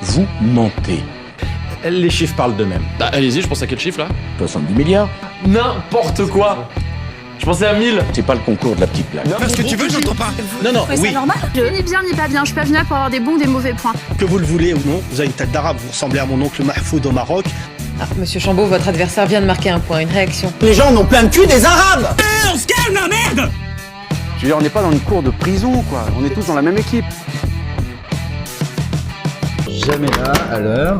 Vous mentez. Les chiffres parlent d'eux-mêmes. Bah, allez-y, je pense à quel chiffre là? 70 milliards. N'importe quoi. Je pensais à 1000. C'est pas le concours de la petite blague. Parce que tu veux, j'entends pas. Non, C'est normal. Ni bien ni pas bien, je peux venir pour avoir des bons ou des mauvais points. Que vous le voulez ou non, vous avez une tête d'arabe, vous ressemblez à mon oncle Mahfoud au Maroc. Ah, Monsieur Chambaud, votre adversaire vient de marquer un point, une réaction. Les gens en ont plein le cul des arabes. On se calme, la merde. Je veux dire, on n'est pas dans une cour de prison, quoi. On est tous dans la même équipe. Jamais là, à l'heure.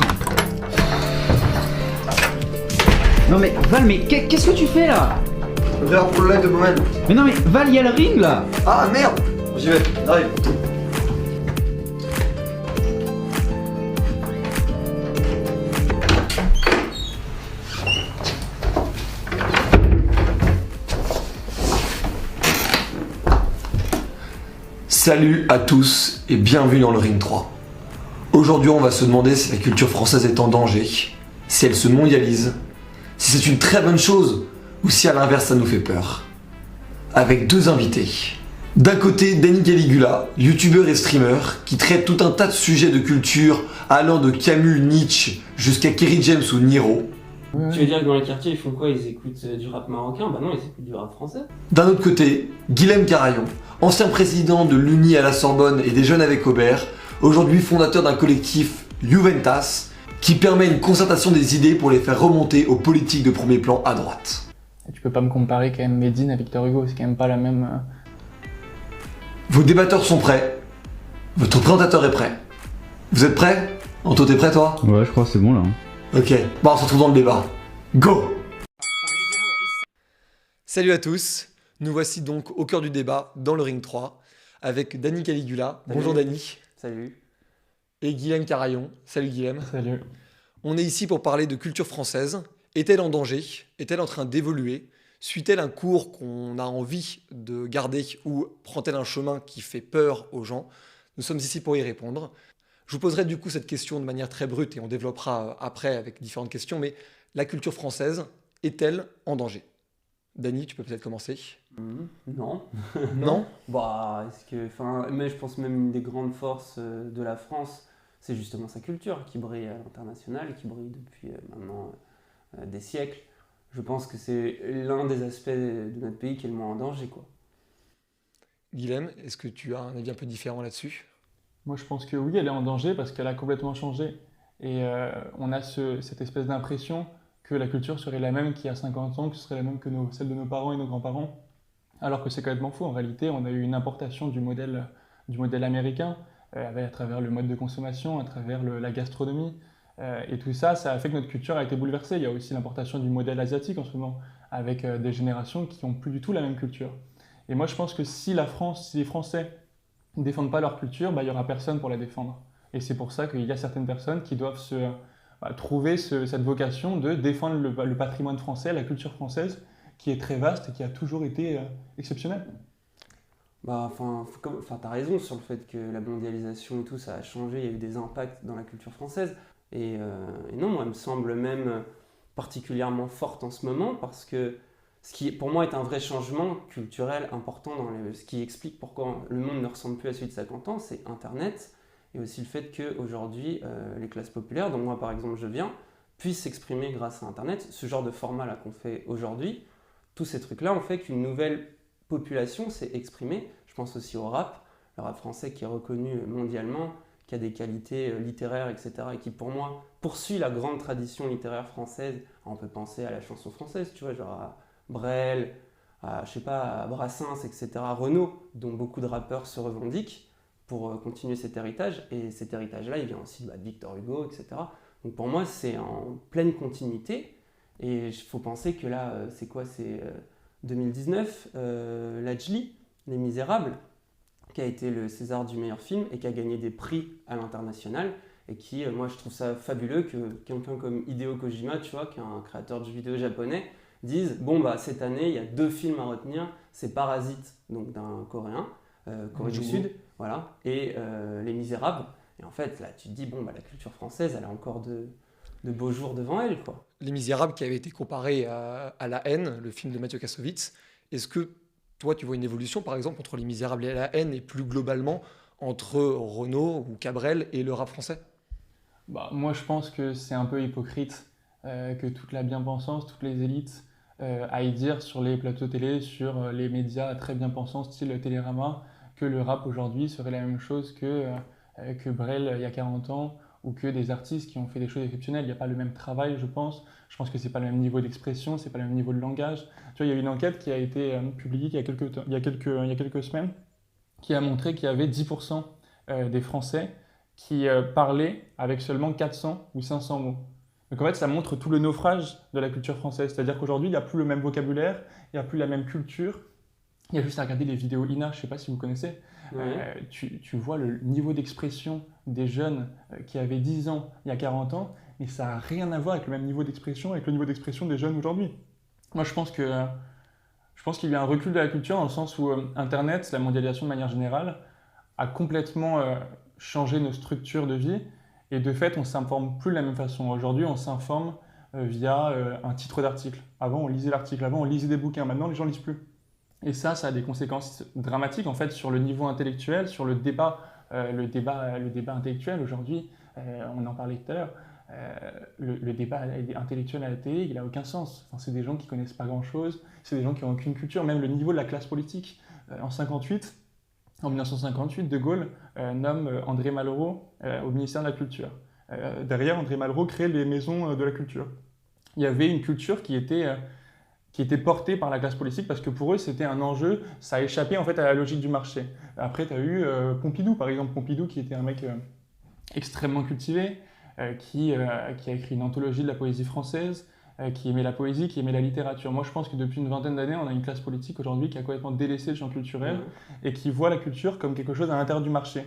Non mais Val, mais qu'est-ce que tu fais là? Je vais pour le live de Mohamed. Mais non mais Val, il y a le ring là. Ah merde. J'y vais, j'arrive. Salut à tous et bienvenue dans le Ring 3. Aujourd'hui on va se demander si la culture française est en danger, si elle se mondialise, si c'est une très bonne chose ou si à l'inverse ça nous fait peur. Avec deux invités. D'un côté Danny Caligula, youtubeur et streamer, qui traite tout un tas de sujets de culture allant de Camus, Nietzsche jusqu'à Kerry James ou Niro. Tu veux dire que dans les quartiers ils font quoi? Ils écoutent du rap marocain? Bah non, ils écoutent du rap français. D'un autre côté, Guilhem Carayon, ancien président de l'Uni à la Sorbonne et des Jeunes avec Aubert, aujourd'hui fondateur d'un collectif Juventas, qui permet une concertation des idées pour les faire remonter aux politiques de premier plan à droite. Tu peux pas me comparer quand même Médine à Victor Hugo, c'est quand même pas la même... Vos débatteurs sont prêts, votre présentateur est prêt. Vous êtes prêts? Anto, t'es prêt toi? Ouais, je crois que c'est bon là. Ok, bon on se retrouve dans le débat. Go! Salut à tous, nous voici donc au cœur du débat dans le Ring 3 avec Danny Caligula. Salut. Bonjour Danny. Salut. Et Guilhem Carayon. Salut Guilhem. Salut. On est ici pour parler de culture française. Est-elle en danger? Est-elle en train d'évoluer? Suit-elle un cours qu'on a envie de garder ou prend-elle un chemin qui fait peur aux gens? Nous sommes ici pour y répondre. Je vous poserai du coup cette question de manière très brute et on développera après avec différentes questions, mais la culture française est-elle en danger? Danny, tu peux peut-être commencer. Non. Non? Bah, mais je pense même une des grandes forces de la France, c'est justement sa culture qui brille à l'international, qui brille depuis maintenant des siècles. Je pense que c'est l'un des aspects de notre pays qui est le moins en danger, quoi. Guilhem, est-ce que tu as un avis un peu différent là-dessus? Moi je pense que oui, elle est en danger parce qu'elle a complètement changé. Et on a cette espèce d'impression que la culture serait la même qu'il y a 50 ans, que ce serait la même que celle de nos parents et nos grands-parents. Alors que c'est complètement faux. En réalité, on a eu une importation du modèle américain à travers le mode de consommation, à travers la gastronomie. Et tout ça, ça a fait que notre culture a été bouleversée. Il y a aussi l'importation du modèle asiatique en ce moment, avec des générations qui n'ont plus du tout la même culture. Et moi, je pense que si les Français ne défendent pas leur culture, il n'y aura personne pour la défendre. Et c'est pour ça qu'il y a certaines personnes qui doivent trouver cette vocation de défendre le patrimoine français, la culture française, qui est très vaste et qui a toujours été exceptionnelle. Bah, t'as raison sur le fait que la mondialisation et tout, ça a changé, il y a eu des impacts dans la culture française. Et non, moi, elle me semble même particulièrement forte en ce moment, parce que ce qui, pour moi, est un vrai changement culturel important, ce qui explique pourquoi le monde ne ressemble plus à celui de 50 ans, c'est Internet, et aussi le fait qu'aujourd'hui, les classes populaires, dont moi, par exemple, je viens, puissent s'exprimer grâce à Internet. Ce genre de format-là qu'on fait aujourd'hui, tous ces trucs-là ont fait qu'une nouvelle population s'est exprimée. Je pense aussi au rap, le rap français qui est reconnu mondialement, qui a des qualités littéraires, etc., et qui, pour moi, poursuit la grande tradition littéraire française. Alors, on peut penser à la chanson française, tu vois, genre à Brel, à Brassens, etc., Renaud, dont beaucoup de rappeurs se revendiquent pour continuer cet héritage. Et cet héritage-là, il vient aussi de Victor Hugo, etc. Donc pour moi, c'est en pleine continuité. Et il faut penser que là, c'est quoi? C'est 2019, Lajli, Les Misérables, qui a été le César du meilleur film et qui a gagné des prix à l'international. Et qui, moi, je trouve ça fabuleux que quelqu'un comme Hideo Kojima, tu vois, qui est un créateur de jeux vidéo japonais, dise bon bah cette année il y a 2 films à retenir, c'est Parasite, donc d'un Coréen, Corée du Sud, voilà, et Les Misérables. Et en fait là tu te dis bon bah la culture française elle a encore de beaux jours devant elle, quoi. Les Misérables qui avait été comparé à La Haine, le film de Mathieu Kassovitz. Est-ce que toi tu vois une évolution par exemple entre Les Misérables et La Haine et plus globalement entre Renaud ou Cabrel et le rap français? Moi, je pense que c'est un peu hypocrite que toute la bien-pensance, toutes les élites aillent dire sur les plateaux télé, sur les médias très bien-pensants, style Télérama, que le rap aujourd'hui serait la même chose que Brel il y a 40 ans, ou que des artistes qui ont fait des choses exceptionnelles. Il n'y a pas le même travail, je pense. Je pense que c'est pas le même niveau d'expression, c'est pas le même niveau de langage. Tu vois, il y a une enquête qui a été publiée il y a quelques semaines, qui a montré qu'il y avait 10% des Français qui parlaient avec seulement 400 ou 500 mots. Donc en fait, ça montre tout le naufrage de la culture française. C'est-à-dire qu'aujourd'hui, il n'y a plus le même vocabulaire, il n'y a plus la même culture. Il y a juste à regarder les vidéos INA, je ne sais pas si vous connaissez. Tu vois le niveau d'expression des jeunes qui avaient 10 ans il y a 40 ans, mais ça n'a rien à voir avec le même niveau d'expression, avec le niveau d'expression des jeunes aujourd'hui. Moi, je pense qu'il y a un recul de la culture dans le sens où Internet, la mondialisation de manière générale, a complètement changé nos structures de vie. Et de fait, on ne s'informe plus de la même façon. Aujourd'hui, on s'informe via un titre d'article. Avant, on lisait l'article. Avant, on lisait des bouquins. Maintenant, les gens ne lisent plus. Et ça a des conséquences dramatiques en fait sur le niveau intellectuel, sur le débat intellectuel. Aujourd'hui, on en parlait tout à l'heure, le débat intellectuel à la télé, il n'a aucun sens. Enfin, c'est des gens qui ne connaissent pas grand-chose, c'est des gens qui n'ont aucune culture. Même le niveau de la classe politique, en 1958, De Gaulle nomme André Malraux au ministère de la Culture. Derrière, André Malraux crée les maisons de la culture. Il y avait une culture qui était portée par la classe politique parce que pour eux, c'était un enjeu, ça échappait en fait à la logique du marché. Après, tu as eu Pompidou, par exemple. Pompidou, qui était un mec extrêmement cultivé, qui a écrit une anthologie de la poésie française, qui aimait la poésie, qui aimait la littérature. Moi, je pense que depuis une vingtaine d'années, on a une classe politique aujourd'hui qui a complètement délaissé le champ culturel et qui voit la culture comme quelque chose à l'intérieur du marché.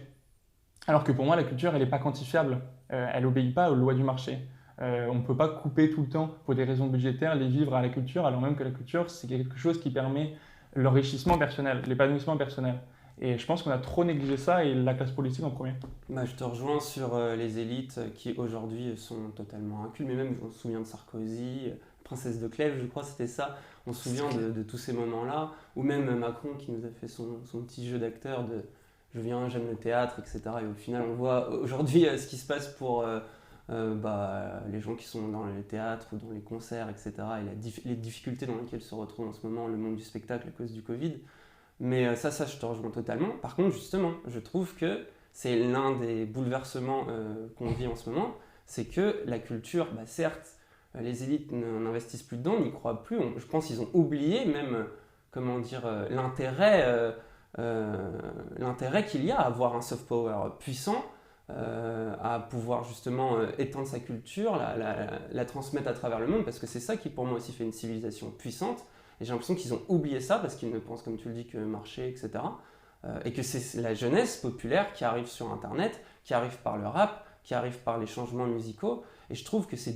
Alors que pour moi, la culture, elle n'est pas quantifiable. Elle n'obéit pas aux lois du marché. On ne peut pas couper tout le temps, pour des raisons budgétaires, les vivres à la culture, alors même que la culture, c'est quelque chose qui permet l'enrichissement personnel, l'épanouissement personnel. Et je pense qu'on a trop négligé ça, et la classe politique en premier. Je te rejoins sur les élites qui aujourd'hui sont totalement incultes, mais même on se souvient de Sarkozy, Princesse de Clèves, je crois c'était ça. On se souvient de tous ces moments-là, ou même Macron qui nous a fait son petit jeu d'acteur de « je viens, j'aime le théâtre », etc. Et au final, on voit aujourd'hui ce qui se passe pour les gens qui sont dans les théâtres ou dans les concerts, etc. Et les difficultés dans lesquelles se retrouve en ce moment le monde du spectacle à cause du Covid. Mais ça, je te rejoins totalement. Par contre, justement, je trouve que c'est l'un des bouleversements qu'on vit en ce moment, c'est que la culture, certes, les élites n'investissent plus dedans, n'y croient plus. Je pense qu'ils ont oublié même, l'intérêt qu'il y a à avoir un soft power puissant, à pouvoir justement étendre sa culture, la transmettre à travers le monde, parce que c'est ça qui pour moi aussi fait une civilisation puissante. Et j'ai l'impression qu'ils ont oublié ça parce qu'ils ne pensent, comme tu le dis, que marché, etc. Et que c'est la jeunesse populaire qui arrive sur Internet, qui arrive par le rap, qui arrive par les changements musicaux. Et je trouve que ça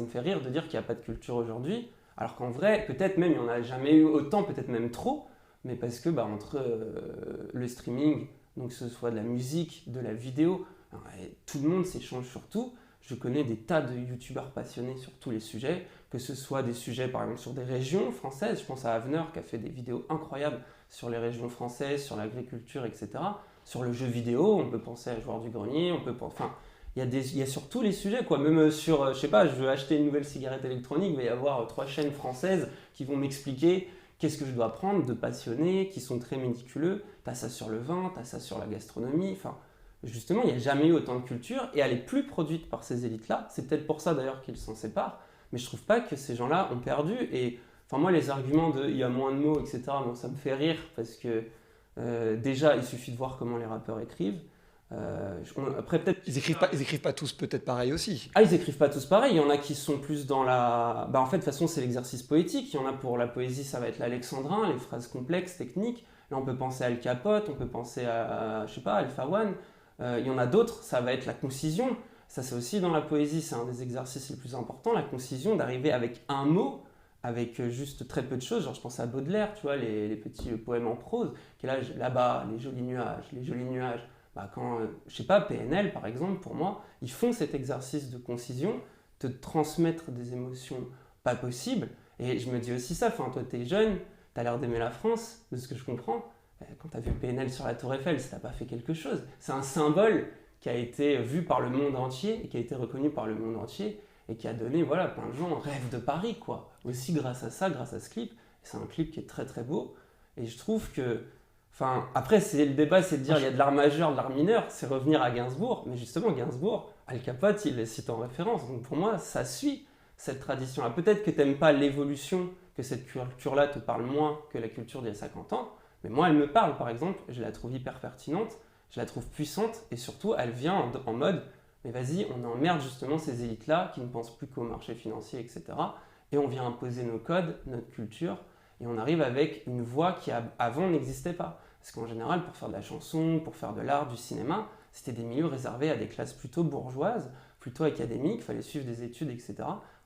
me fait rire de dire qu'il n'y a pas de culture aujourd'hui, alors qu'en vrai, peut-être même il n'y en a jamais eu autant, peut-être même trop, mais parce que entre le streaming, donc que ce soit de la musique, de la vidéo, tout le monde s'échange sur tout. Je connais des tas de youtubeurs passionnés sur tous les sujets, que ce soit des sujets par exemple sur des régions françaises. Je pense à Avenir qui a fait des vidéos incroyables sur les régions françaises, sur l'agriculture, etc. Sur le jeu vidéo, on peut penser à Joueur du Grenier, il y a sur tous les sujets, quoi. Même sur, je sais pas, je veux acheter une nouvelle cigarette électronique, il va y avoir 3 chaînes françaises qui vont m'expliquer qu'est-ce que je dois prendre, de passionnés, qui sont très méticuleux. T'as ça sur le vin, t'as ça sur la gastronomie, justement, il n'y a jamais eu autant de culture et elle est plus produite par ces élites-là. C'est peut-être pour ça d'ailleurs qu'ils s'en séparent, mais je trouve pas que ces gens-là ont perdu. Et moi, les arguments de il y a moins de mots, etc., ça me fait rire parce que déjà, il suffit de voir comment les rappeurs écrivent. Après, peut-être ils écrivent pas tous peut-être pareil aussi. Ils écrivent pas tous pareil. Il y en a qui sont plus dans la. En fait, de toute façon, c'est l'exercice poétique. Il y en a pour la poésie, ça va être l'alexandrin, les phrases complexes, techniques. Là, on peut penser à Al Capote, on peut penser à Alpha One. Il y en a d'autres, ça va être la concision. Ça, c'est aussi dans la poésie, c'est un des exercices les plus importants, la concision, d'arriver avec un mot, avec juste très peu de choses. Genre, je pense à Baudelaire, tu vois, les petits poèmes en prose, qui est là-bas, les jolis nuages. Quand, PNL, par exemple, pour moi, ils font cet exercice de concision, te transmettre des émotions pas possibles. Et je me dis aussi ça, toi, t'es jeune, t'as l'air d'aimer la France, de ce que je comprends. Quand tu as vu PNL sur la Tour Eiffel, ça t'a pas fait quelque chose. C'est un symbole qui a été vu par le monde entier et qui a été reconnu par le monde entier et qui a donné, voilà, plein de gens rêvent de Paris, quoi. Aussi grâce à ça, grâce à ce clip. C'est un clip qui est très très beau et je trouve que, enfin, après c'est le débat, c'est de dire il y a de l'art majeur, de l'art mineur, c'est revenir à Gainsbourg, mais justement Gainsbourg, Al Capote, il le cite en référence, donc pour moi ça suit cette tradition-là. Peut-être que tu n'aimes pas l'évolution, que cette culture-là te parle moins que la culture d'il y a 50 ans, mais moi elle me parle par exemple, je la trouve hyper pertinente, je la trouve puissante et surtout elle vient en mode mais vas-y, on emmerde justement ces élites-là qui ne pensent plus qu'au marché financier, etc. Et on vient imposer nos codes, notre culture, et on arrive avec une voix qui avant n'existait pas. Parce qu'en général, pour faire de la chanson, pour faire de l'art, du cinéma, c'était des milieux réservés à des classes plutôt bourgeoises, plutôt académiques, il fallait suivre des études, etc.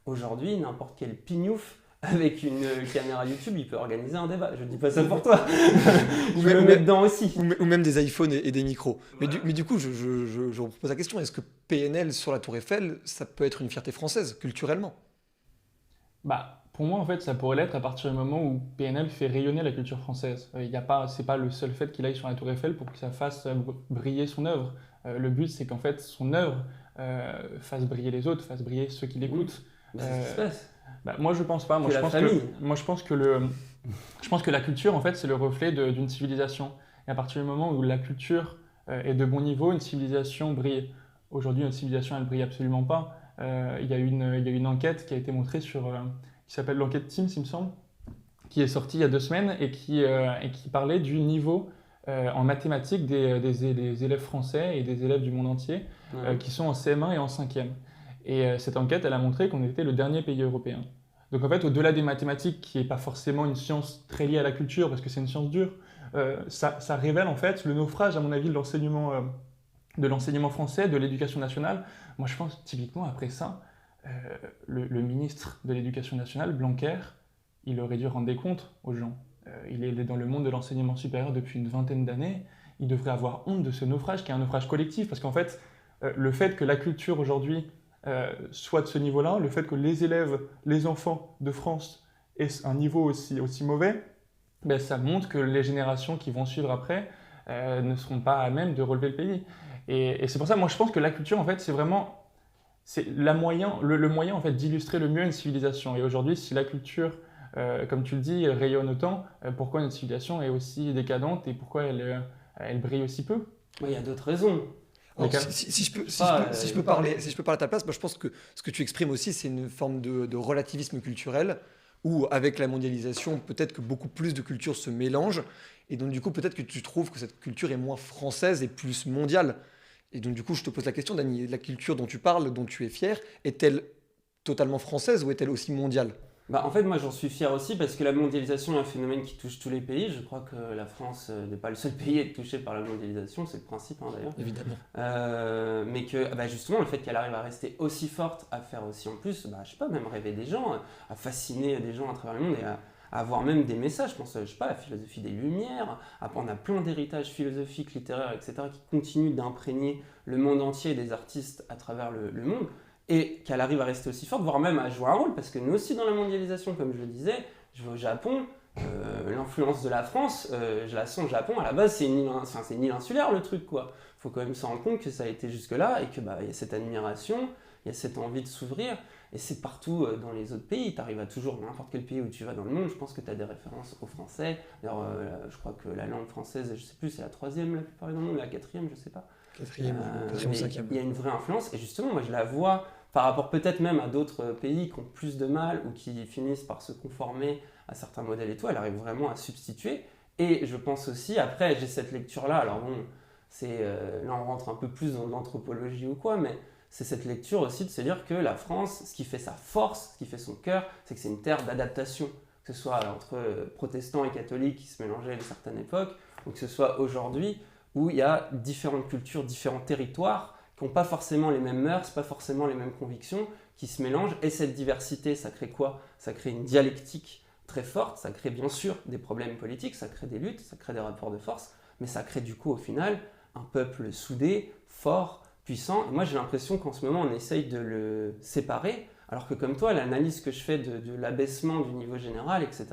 Aujourd'hui, n'importe quel pignouf avec une caméra YouTube, il peut organiser un débat. Je ne dis pas ça pour toi. Je vais me mettre dedans aussi. Ou même des iPhones et des micros. Mais du coup, je repose la question, est-ce que PNL sur la Tour Eiffel, ça peut être une fierté française, culturellement ? Bah, pour moi, en fait, ça pourrait l'être à partir du moment où PNL fait rayonner la culture française. C'est pas le seul fait qu'il aille sur la Tour Eiffel pour que ça fasse briller son œuvre. Le but, c'est qu'en fait, son œuvre fasse briller les autres, fasse briller ceux qui l'écoutent. C'est ce qui se passe. Bah, moi, je pense pas. Moi, je pense que la culture, en fait, c'est le reflet d'une civilisation. Et à partir du moment où la culture est de bon niveau, une civilisation brille. Aujourd'hui, notre civilisation, elle brille absolument pas. Il y a une enquête qui a été montrée qui s'appelle l'enquête Teams, il me semble, qui est sortie il y a 2 semaines et qui parlait du niveau en mathématiques des élèves français et des élèves du monde entier qui sont en CM1 et en 5e. Et cette enquête, elle a montré qu'on était le dernier pays européen. Donc en fait, au-delà des mathématiques, qui n'est pas forcément une science très liée à la culture, parce que c'est une science dure, ça révèle en fait le naufrage, à mon avis, de l'enseignement français, de l'éducation nationale. Moi, je pense typiquement après ça, le ministre de l'Éducation nationale, Blanquer, il aurait dû rendre des comptes aux gens. Il est dans le monde de l'enseignement supérieur depuis une 20aine d'années. Il devrait avoir honte de ce naufrage, qui est un naufrage collectif, parce qu'en fait, le fait que la culture aujourd'hui soit de ce niveau-là, le fait que les élèves, les enfants de France aient un niveau aussi mauvais, ben, ça montre que les générations qui vont suivre après ne seront pas à même de relever le pays. Et c'est pour ça, moi, je pense que la culture, en fait, c'est le moyen en fait, d'illustrer le mieux une civilisation. Et aujourd'hui, si la culture, comme tu le dis, rayonne autant, pourquoi notre civilisation est aussi décadente et pourquoi elle brille aussi peu ? Il y a d'autres raisons. Alors, si je peux parler à ta place, je pense que ce que tu exprimes aussi, c'est une forme de relativisme culturel où, avec la mondialisation, peut-être que beaucoup plus de cultures se mélangent. Et donc, du coup, peut-être que tu trouves que cette culture est moins française et plus mondiale. Et donc, du coup, je te pose la question, Dany, la culture dont tu parles, dont tu es fier, est-elle totalement française ou est-elle aussi mondiale ? En fait, moi, j'en suis fier aussi parce que la mondialisation est un phénomène qui touche tous les pays. Je crois que la France n'est pas le seul pays à être touché par la mondialisation, c'est le principe d'ailleurs. Évidemment. Mais que justement, le fait qu'elle arrive à rester aussi forte, à faire aussi en plus, je sais pas, même rêver des gens, à fasciner des gens à travers le monde et à avoir même des messages, je pense, je sais pas, la philosophie des Lumières, on a plein d'héritages philosophiques, littéraires, etc., qui continuent d'imprégner le monde entier et des artistes à travers le monde. Et qu'elle arrive à rester aussi forte, voire même à jouer un rôle, parce que nous aussi dans la mondialisation, comme je le disais, je vais au Japon, l'influence de la France, je la sens au Japon, à la base c'est une île insulaire le truc, quoi. Faut quand même se rendre compte que ça a été jusque-là, et que y a cette admiration, il y a cette envie de s'ouvrir, et c'est partout dans les autres pays, tu arrives à toujours, dans n'importe quel pays où tu vas dans le monde, je pense que tu as des références au français, d'ailleurs je crois que la langue française, je sais plus, c'est la 3e la plupart du monde, mais la 4e, je sais pas. 4e ou 5e. Il y a une vraie influence, et justement, moi je la vois par rapport peut-être même à d'autres pays qui ont plus de mal ou qui finissent par se conformer à certains modèles et tout, elle arrive vraiment à substituer. Et je pense aussi, après j'ai cette lecture-là, alors bon, là on rentre un peu plus dans l'anthropologie ou quoi, mais c'est cette lecture aussi de se dire que la France, ce qui fait sa force, ce qui fait son cœur, c'est que c'est une terre d'adaptation, que ce soit entre protestants et catholiques qui se mélangeaient à une certaine époque, ou que ce soit aujourd'hui où il y a différentes cultures, différents territoires, qui n'ont pas forcément les mêmes mœurs, pas forcément les mêmes convictions, qui se mélangent. Et cette diversité, ça crée quoi ? Ça crée une dialectique très forte, ça crée bien sûr des problèmes politiques, ça crée des luttes, ça crée des rapports de force, mais ça crée du coup au final un peuple soudé, fort, puissant. Et moi j'ai l'impression qu'en ce moment on essaye de le séparer, alors que comme toi, l'analyse que je fais de l'abaissement du niveau général, etc.,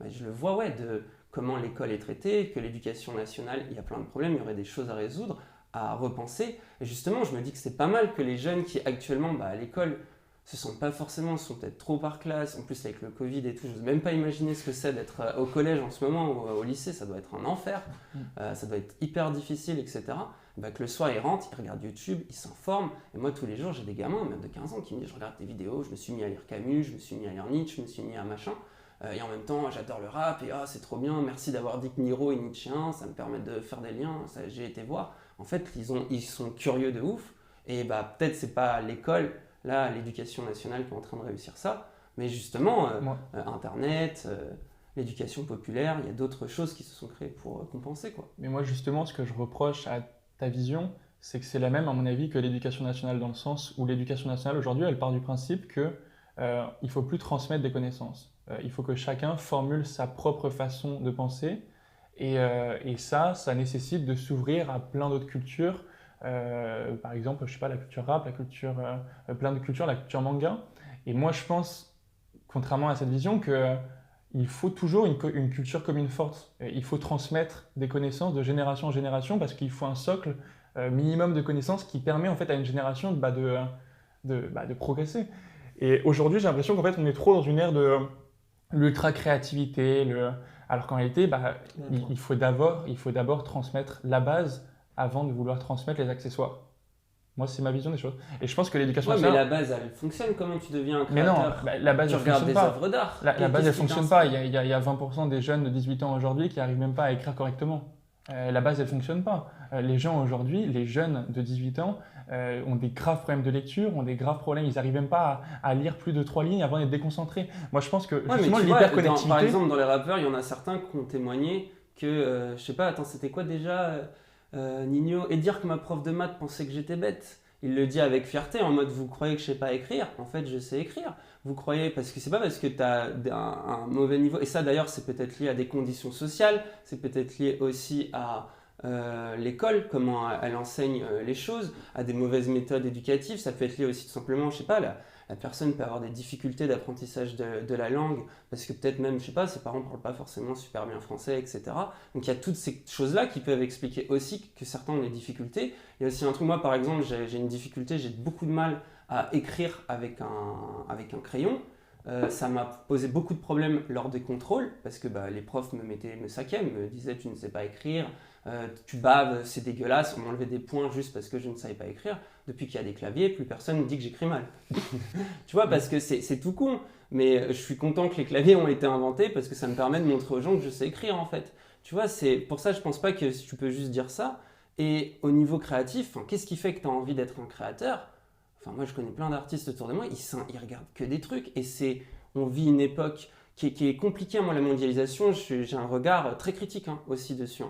je le vois de comment l'école est traitée, que l'éducation nationale, il y a plein de problèmes, il y aurait des choses à résoudre, à repenser. Et justement, je me dis que c'est pas mal que les jeunes qui actuellement à l'école se sentent pas forcément, sont peut-être trop par classe, en plus avec le Covid et tout, je n'ose même pas imaginer ce que c'est d'être au collège en ce moment ou au lycée, ça doit être un enfer, ça doit être hyper difficile, etc. Que le soir ils rentrent, ils regardent YouTube, ils s'informent, et moi tous les jours j'ai des gamins, même de 15 ans, qui me disent je regarde tes vidéos, je me suis mis à lire Camus, je me suis mis à lire Nietzsche, je me suis mis à machin, et en même temps j'adore le rap, et c'est trop bien, merci d'avoir dit que Niro est Nietzschéen, ça me permet de faire des liens, j'ai été voir. En fait ils sont curieux de ouf, et peut-être c'est pas l'école, là, l'éducation nationale qui est en train de réussir ça, mais justement, Internet, l'éducation populaire, il y a d'autres choses qui se sont créées pour compenser, quoi. Mais moi, justement, ce que je reproche à ta vision, c'est que c'est la même, à mon avis, que l'éducation nationale, dans le sens où l'éducation nationale, aujourd'hui, elle part du principe que il ne faut plus transmettre des connaissances. Il faut que chacun formule sa propre façon de penser, et ça nécessite de s'ouvrir à plein d'autres cultures. Par exemple, je sais pas, la culture rap, la culture, plein de cultures, la culture manga. Et moi, je pense, contrairement à cette vision, qu'il faut toujours une culture commune forte. Il faut transmettre des connaissances de génération en génération parce qu'il faut un socle minimum de connaissances qui permet en fait à une génération de progresser. Et aujourd'hui, j'ai l'impression qu'en fait, on est trop dans une ère de l'ultra-créativité, alors qu'en réalité, il faut d'abord transmettre la base avant de vouloir transmettre les accessoires. Moi, c'est ma vision des choses. Et je pense que l'éducation nationale... mais la base, elle fonctionne. Comment tu deviens un créateur? Mais non, la base, tu elle regardes fonctionne des pas. œuvres d'art. La base, elle fonctionne pas. Il y a 20% des jeunes de 18 ans aujourd'hui qui n'arrivent même pas à écrire correctement. La base, elle fonctionne pas. Les gens aujourd'hui, les jeunes de 18 ans, ont des graves problèmes de lecture, ont des graves problèmes. Ils n'arrivent même pas à lire plus de 3 lignes avant d'être déconcentrés. Moi, je pense que justement, l'hyperconnectivité... Par exemple, dans les rappeurs, il y en a certains qui ont témoigné que, je sais pas, attends, c'était quoi déjà Nino, et dire que ma prof de maths pensait que j'étais bête. Il le dit avec fierté, en mode vous croyez que je sais pas écrire, en fait je sais écrire. Vous croyez, parce que c'est pas parce que tu as un mauvais niveau, et ça d'ailleurs c'est peut-être lié à des conditions sociales, c'est peut-être lié aussi à l'école, comment elle enseigne les choses, à des mauvaises méthodes éducatives, ça peut être lié aussi tout simplement, je sais pas, la personne peut avoir des difficultés d'apprentissage de la langue, parce que peut-être même, je sais pas, ses parents ne parlent pas forcément super bien français, etc. Donc il y a toutes ces choses-là qui peuvent expliquer aussi que certains ont des difficultés. Il y a aussi un truc, moi par exemple, j'ai une difficulté, j'ai beaucoup de mal à écrire avec un crayon. Ça m'a posé beaucoup de problèmes lors des contrôles, parce que les profs me saquaient, me disaient tu ne sais pas écrire, tu baves, c'est dégueulasse, on m'enlevait des points juste parce que je ne savais pas écrire. Depuis qu'il y a des claviers, plus personne ne dit que j'écris mal. Tu vois, parce que c'est tout con, mais je suis content que les claviers ont été inventés parce que ça me permet de montrer aux gens que je sais écrire en fait. Tu vois, c'est pour ça je pense pas que tu peux juste dire ça. Et au niveau créatif, qu'est-ce qui fait que tu as envie d'être un créateur? Enfin, moi je connais plein d'artistes autour de moi, ils regardent que des trucs, et on vit une époque qui est compliquée. Moi, la mondialisation, j'ai un regard très critique aussi dessus.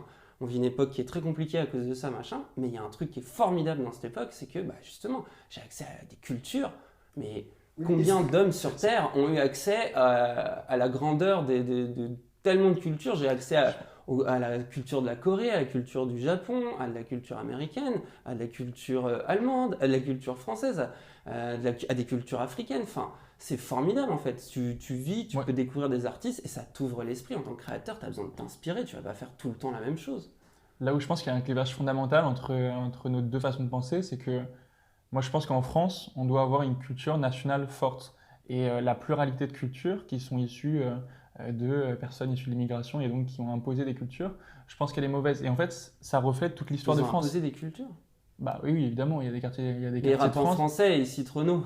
On vit une époque qui est très compliquée à cause de ça, machin, mais il y a un truc qui est formidable dans cette époque, c'est que justement, j'ai accès à des cultures, mais combien d'hommes sur Terre ont eu accès à la grandeur de tellement de cultures? J'ai accès à la culture de la Corée, à la culture du Japon, à la culture américaine, à la culture allemande, à la culture française, à des cultures africaines. Enfin, c'est formidable en fait. Tu vis, tu peux découvrir des artistes et ça t'ouvre l'esprit. En tant que créateur, tu as besoin de t'inspirer, tu vas pas faire tout le temps la même chose. Là où je pense qu'il y a un clivage fondamental entre nos deux façons de penser, c'est que moi je pense qu'en France, on doit avoir une culture nationale forte. Et la pluralité de cultures qui sont issues de personnes issues de l'immigration et donc qui ont imposé des cultures, je pense qu'elle est mauvaise. Et en fait, ça reflète toute l'histoire de France. Ils ont imposé des cultures? Bah oui, évidemment, il y a des quartiers, les rappeurs français, ils citent Renaud.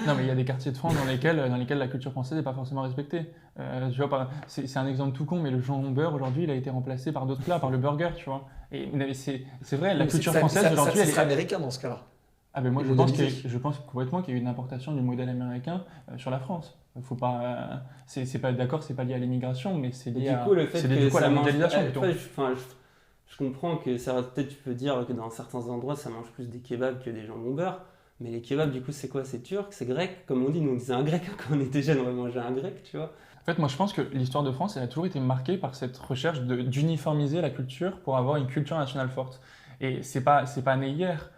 Non, mais il y a des quartiers de France dans lesquels la culture française n'est pas forcément respectée. Tu vois, c'est un exemple tout con, mais le jambon beurre aujourd'hui, il a été remplacé par d'autres plats, par le burger, tu vois. Et c'est vrai, la culture française aujourd'hui, elle est américain dans ce cas-là. Ah ben moi, je pense complètement qu'il y a eu une importation du modèle américain sur la France. Faut pas, c'est pas d'accord, c'est pas lié à l'immigration, mais c'est lié à la mondialisation plutôt. Je comprends que peut-être tu peux dire que dans certains endroits ça mange plus des kebabs que des jambons beurre, mais les kebabs du coup c'est quoi? C'est turc, c'est grec? Comme on dit, nous on disait un grec quand on était jeune, on mangeait un grec, tu vois. En fait, moi je pense que l'histoire de France elle a toujours été marquée par cette recherche d'uniformiser la culture pour avoir une culture nationale forte. Et c'est pas né hier.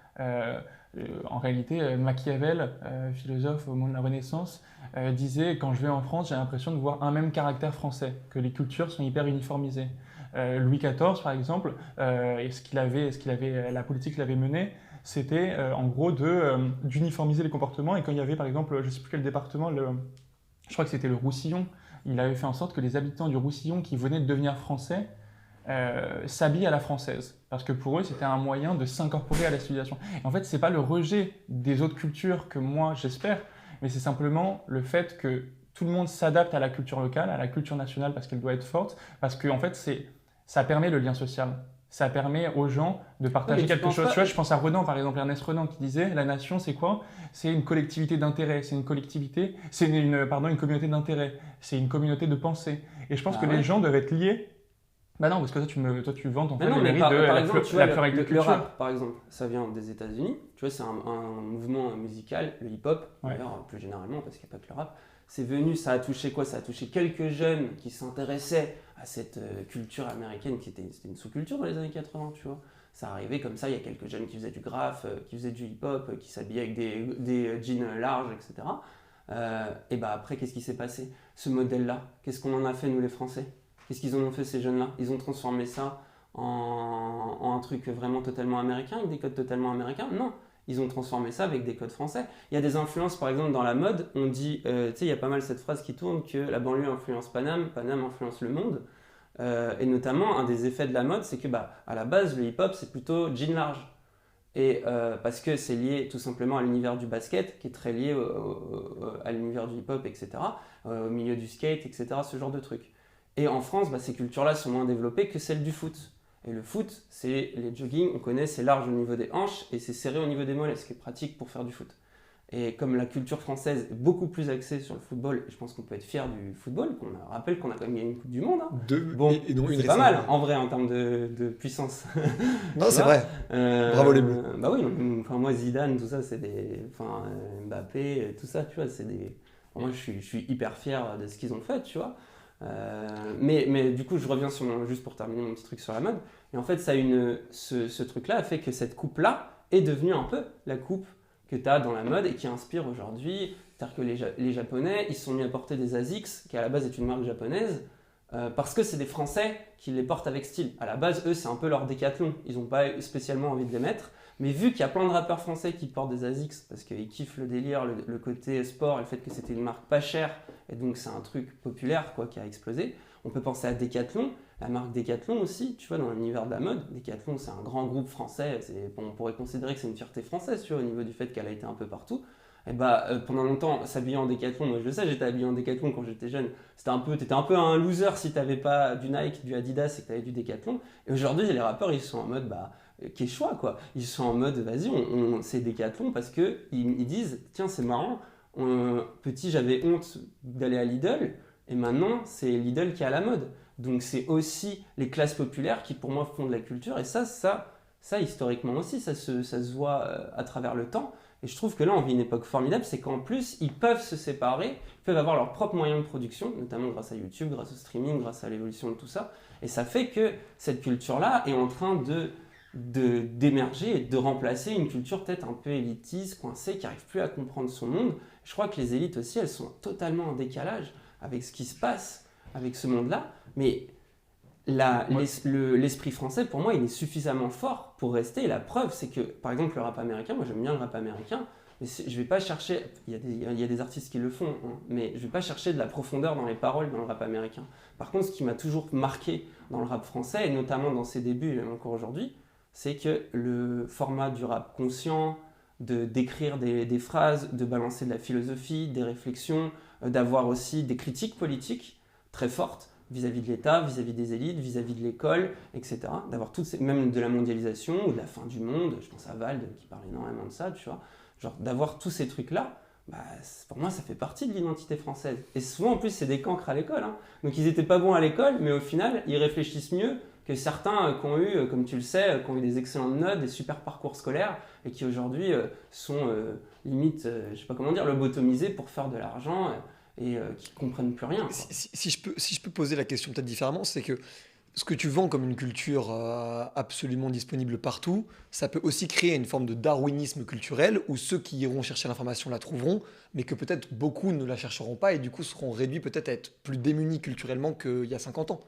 En réalité, Machiavel, philosophe au moment de la Renaissance, disait « Quand je vais en France, j'ai l'impression de voir un même caractère français, que les cultures sont hyper uniformisées. Louis XIV, par exemple, et la politique qu'il avait menée, c'était en gros d'uniformiser les comportements. Et quand il y avait, par exemple, je ne sais plus quel département, je crois que c'était le Roussillon, il avait fait en sorte que les habitants du Roussillon qui venaient de devenir français s'habillent à la française. Parce que pour eux, c'était un moyen de s'incorporer à la civilisation. Et en fait, ce n'est pas le rejet des autres cultures que moi, j'espère, mais c'est simplement le fait que tout le monde s'adapte à la culture locale, à la culture nationale, parce qu'elle doit être forte, parce que en fait, ça permet le lien social. Ça permet aux gens de partager quelque chose. Tu vois, je pense à Renan, par exemple, Ernest Renan, qui disait « La nation, c'est quoi ? C'est une collectivité d'intérêts, c'est une communauté d'intérêts, c'est une communauté de pensée. » Et je pense que les gens doivent être liés. Bah non, parce que toi, tu vantes en fait les mérites de la pluralité de culture. Le rap, par exemple, ça vient des États-Unis. Tu vois, c'est un mouvement musical, le hip-hop, d'ailleurs, plus généralement, parce qu'il n'y a pas que le rap. C'est venu, ça a touché quoi ? Ça a touché quelques jeunes qui s'intéressaient à cette culture américaine, c'était une sous-culture dans les années 80, tu vois. Ça arrivait comme ça, il y a quelques jeunes qui faisaient du graphe, qui faisaient du hip-hop, qui s'habillaient avec des jeans larges, etc. Et bah après, qu'est-ce qui s'est passé ? Ce modèle-là, qu'est-ce qu'on en a fait, nous les Français ? Qu'est-ce qu'ils en ont fait, ces jeunes-là ? Ils ont transformé ça en un truc vraiment totalement américain, avec des codes totalement américains ? Non, ils ont transformé ça avec des codes français. Il y a des influences, par exemple, dans la mode. On dit, tu sais, il y a pas mal cette phrase qui tourne que la banlieue influence Paname, Paname influence le monde. Et notamment, un des effets de la mode, c'est que à la base, le hip-hop, c'est plutôt jean large. Et parce que c'est lié tout simplement à l'univers du basket, qui est très lié à l'univers du hip-hop, etc., au milieu du skate, etc., ce genre de trucs. Et en France, ces cultures-là sont moins développées que celles du foot. Et le foot, c'est les joggings, on connaît, c'est large au niveau des hanches et c'est serré au niveau des mollets, ce qui est pratique pour faire du foot. Et comme la culture française est beaucoup plus axée sur le football, je pense qu'on peut être fier du football, rappelle qu'on a quand même gagné une Coupe du Monde. Hein. C'est pas mal en vrai en termes de puissance. Non, c'est vrai. Bravo les Bleus. Bah oui, moi Zidane, tout ça, c'est des... Mbappé, tout ça, tu vois, c'est des... Moi, je suis hyper fier de ce qu'ils ont fait, tu vois. Mais du coup, je reviens juste pour terminer mon petit truc sur la mode. Et en fait, ce truc-là a fait que cette coupe-là est devenue un peu la coupe que tu as dans la mode et qui inspire aujourd'hui. C'est-à-dire que les Japonais, ils se sont mis à porter des Asics, qui à la base est une marque japonaise, parce que c'est des Français qui les portent avec style. À la base, eux, c'est un peu leur Décathlon. Ils n'ont pas spécialement envie de les mettre. Mais vu qu'il y a plein de rappeurs français qui portent des Asics parce qu'ils kiffent le délire, le côté sport et le fait que c'était une marque pas chère, et donc c'est un truc populaire qui a explosé, on peut penser à Décathlon, la marque Décathlon aussi, tu vois, dans l'univers de la mode. Décathlon, c'est un grand groupe français, on pourrait considérer que c'est une fierté française, tu vois, au niveau du fait qu'elle a été un peu partout. Et pendant longtemps, s'habiller en Décathlon, moi je le sais, j'étais habillé en Décathlon quand j'étais jeune, t'étais un peu un loser si t'avais pas du Nike, du Adidas et que t'avais du Décathlon. Et aujourd'hui, les rappeurs, ils sont en mode, Quechua, quoi. Ils sont en mode, vas-y, c'est Décathlon parce qu'ils disent, tiens, c'est marrant, petit, j'avais honte d'aller à Lidl, et maintenant, c'est Lidl qui est à la mode. Donc, c'est aussi les classes populaires qui, pour moi, font de la culture, et ça historiquement aussi, ça se voit à travers le temps. Et je trouve que là, on vit une époque formidable, c'est qu'en plus, ils peuvent se séparer, ils peuvent avoir leurs propres moyens de production, notamment grâce à YouTube, grâce au streaming, grâce à l'évolution de tout ça. Et ça fait que cette culture-là est en train d'émerger et de remplacer une culture peut-être un peu élitiste, coincée, qui n'arrive plus à comprendre son monde. Je crois que les élites aussi, elles sont totalement en décalage avec ce qui se passe avec ce monde-là. Mais l'esprit français, pour moi, il est suffisamment fort pour rester. Et la preuve, c'est que, par exemple, le rap américain, moi j'aime bien le rap américain, mais je vais pas chercher, il y a des artistes qui le font, hein, mais je vais pas chercher de la profondeur dans les paroles dans le rap américain. Par contre, ce qui m'a toujours marqué dans le rap français, et notamment dans ses débuts, et même encore aujourd'hui, c'est que le format du rap conscient, d'écrire des phrases, de balancer de la philosophie, des réflexions, d'avoir aussi des critiques politiques très fortes, vis-à-vis de l'État, vis-à-vis des élites, vis-à-vis de l'école, etc. D'avoir même de la mondialisation ou de la fin du monde, je pense à Vald qui parle énormément de ça, tu vois. Genre d'avoir tous ces trucs-là, pour moi ça fait partie de l'identité française. Et souvent en plus c'est des cancres à l'école, hein. Donc ils n'étaient pas bons à l'école, mais au final ils réfléchissent mieux que certains qui ont eu, comme tu le sais, qui ont eu des excellentes notes, des super parcours scolaires, et qui aujourd'hui sont limite, je sais pas comment dire, lobotomisés pour faire de l'argent, et qui ne comprennent plus rien. Si je peux poser la question peut-être différemment, c'est que ce que tu vends comme une culture absolument disponible partout, ça peut aussi créer une forme de darwinisme culturel où ceux qui iront chercher l'information la trouveront, mais que peut-être beaucoup ne la chercheront pas et du coup seront réduits peut-être à être plus démunis culturellement qu'il y a 50 ans.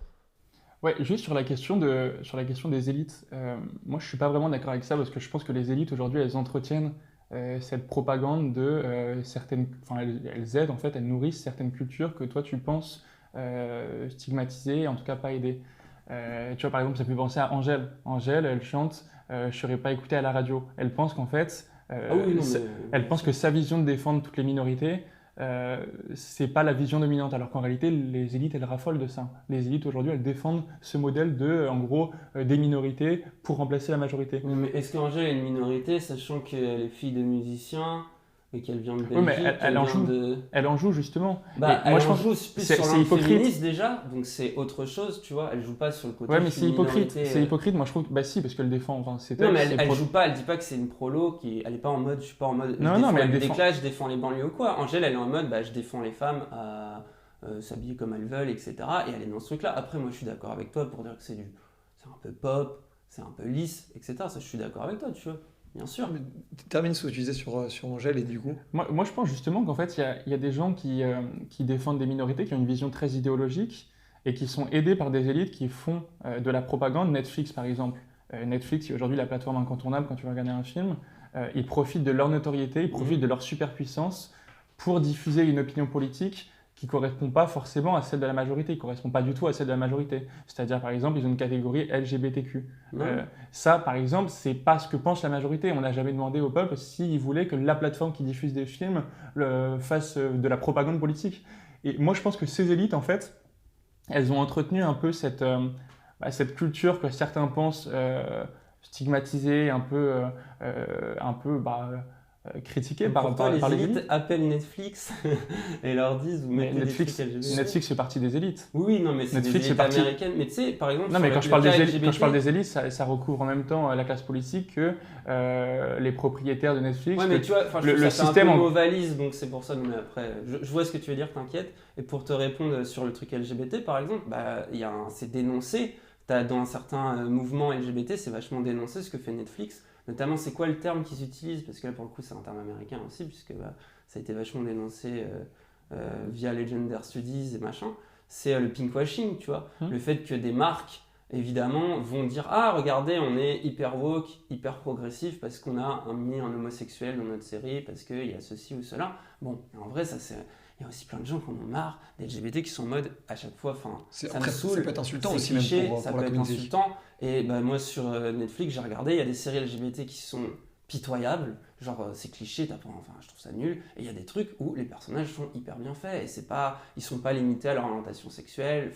Ouais, juste sur la question des élites, moi je suis pas vraiment d'accord avec ça parce que je pense que les élites aujourd'hui elles entretiennent cette propagande de certaines, enfin elles aident en fait, elles nourrissent certaines cultures que toi tu penses stigmatiser, en tout cas pas aider. Tu vois par exemple ça me fait penser à Angèle. Angèle elle chante je serais pas écoutée à la radio. Elle pense qu'en fait, elle pense que sa vision de défendre toutes les minorités c'est pas la vision dominante, alors qu'en réalité, les élites, elles raffolent de ça. Les élites, aujourd'hui, elles défendent ce modèle de, en gros, des minorités pour remplacer la majorité. Oui, mais est-ce qu'Angèle est une minorité, sachant qu'elle est fille de musiciens et qu'elle vient de Belgique? Oui, mais elle en joue, justement. Bah, moi, je pense que c'est sur hypocrite déjà, donc c'est autre chose, tu vois. Elle joue pas sur le côté. Ouais, mais c'est hypocrite. C'est hypocrite, moi je trouve que, bah si, parce qu'elle défend. Enfin, non, mais elle joue pas, elle dit pas que c'est une prolo, elle est pas en mode, je suis pas en mode. Non, mais elle défend. Je défends les banlieues ou quoi. Angèle, elle est en mode, bah je défends les femmes à s'habiller comme elles veulent, etc. Et elle est dans ce truc-là. Après, moi je suis d'accord avec toi pour dire que c'est un peu pop, c'est un peu lisse, etc. Ça, je suis d'accord avec toi, tu vois. Bien sûr. Mais termine ce que tu disais sur Angèle et du coup. Moi, je pense justement qu'en fait, il y a des gens qui défendent des minorités, qui ont une vision très idéologique et qui sont aidés par des élites qui font de la propagande. Netflix, par exemple. Netflix, qui est aujourd'hui la plateforme incontournable quand tu vas regarder un film, ils profitent de leur notoriété, ils profitent de leur superpuissance pour diffuser une opinion politique qui ne correspond pas forcément à celle de la majorité, qui ne correspond pas du tout à celle de la majorité. C'est-à-dire, par exemple, ils ont une catégorie LGBTQ. Ça, par exemple, ce n'est pas ce que pense la majorité. On n'a jamais demandé au peuple s'ils voulaient que la plateforme qui diffuse des films fasse de la propagande politique. Et moi, je pense que ces élites, en fait, elles ont entretenu un peu cette culture que certains pensent stigmatisée, un peu critiquée par les élites appellent Netflix et leur disent vous mettez Netflix, des trucs LGBT. Netflix fait partie des élites. Oui, non, mais c'est des élites américaines. Mais tu sais, par exemple, non, mais quand je parle des élites, ça recouvre en même temps la classe politique que les propriétaires de Netflix. Ouais, mais tu vois, le système en valise, donc c'est pour ça. Non, mais après, je vois ce que tu veux dire, t'inquiète. Et pour te répondre sur le truc LGBT, par exemple, c'est dénoncé. Dans certains mouvements LGBT, c'est vachement dénoncé ce que fait Netflix. Notamment, c'est quoi le terme qu'ils utilisent? Parce que là, pour le coup, c'est un terme américain aussi, puisque ça a été vachement dénoncé via les gender studies et machin. C'est le pinkwashing, tu vois. Le fait que des marques, évidemment, vont dire « Ah, regardez, on est hyper woke, hyper progressif, parce qu'on a mis un homosexuel dans notre série, parce qu'il y a ceci ou cela. » Bon, en vrai, ça c'est... Il y a aussi plein de gens qui en ont marre des LGBT qui sont en mode à chaque fois, ça me saoule. Ça peut être insultant aussi, cliché, même pour ça la peut être communauté. insultant. Et moi sur Netflix, j'ai regardé, il y a des séries LGBT qui sont pitoyables, genre c'est cliché, je trouve ça nul. Et il y a des trucs où les personnages sont hyper bien faits et ils sont pas limités à leur orientation sexuelle.